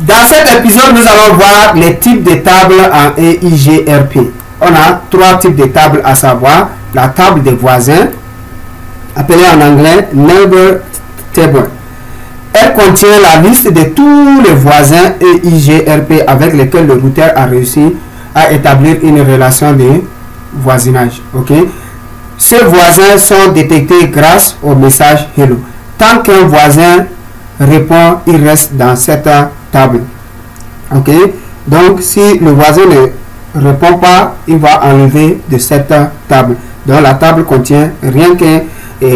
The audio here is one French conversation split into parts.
Dans cet épisode, nous allons voir les types de tables en EIGRP. On a 3 types de tables, à savoir la table des voisins, appelée en anglais Neighbor Table. Elle contient la liste de tous les voisins EIGRP avec lesquels le routeur a réussi à établir une relation de voisinage. Ces voisins sont détectés grâce au message Hello. Tant qu'un voisin répond, il reste dans cette table. Donc si le voisin ne répond pas, il va enlever de cette table. Donc la table contient rien que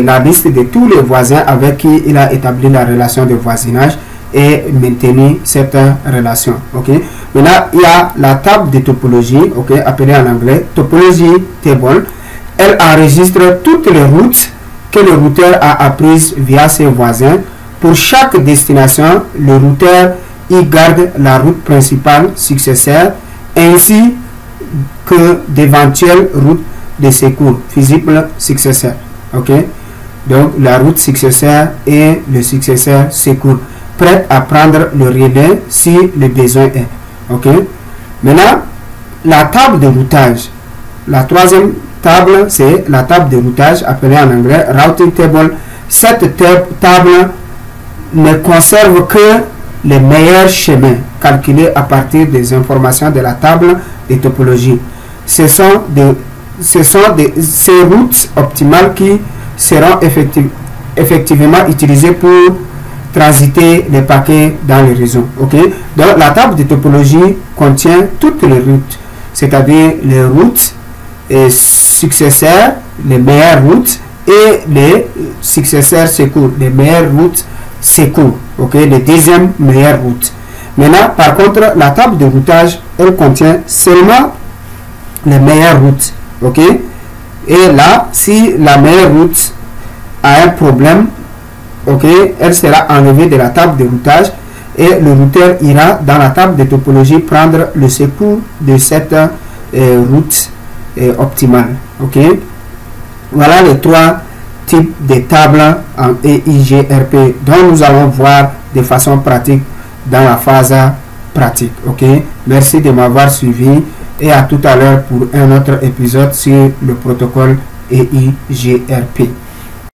la liste de tous les voisins avec qui il a établi la relation de voisinage et maintenir cette relation. Maintenant, il y a la table de topologie, appelée en anglais Topology Table. Elle enregistre toutes les routes que le routeur a apprises via ses voisins. Pour chaque destination, le routeur y garde la route principale successeur ainsi que d'éventuelles routes de secours visibles successeurs. Donc la route successeur et le successeur secours, prêt à prendre le relais si le besoin est. Maintenant, la table de routage. La troisième table, c'est la table de routage appelée en anglais Routing Table. Cette table ne conserve que les meilleurs chemins calculés à partir des informations de la table de topologie. Ce sont ces routes optimales qui seront effectivement utilisées pour transiter les paquets dans le réseau. Donc la table de topologie contient toutes les routes, c'est-à-dire les routes successeurs, les meilleures routes, et les successeurs secours, les meilleures routes secours, les deuxièmes meilleures routes. Maintenant, par contre, la table de routage, elle contient seulement les meilleures routes. Et là, si la meilleure route a un problème, elle sera enlevée de la table de routage et le routeur ira dans la table de topologie prendre le secours de cette route optimale. Voilà les 3 types de tables en EIGRP dont nous allons voir de façon pratique dans la phase pratique. Merci de m'avoir suivi et à tout à l'heure pour un autre épisode sur le protocole EIGRP.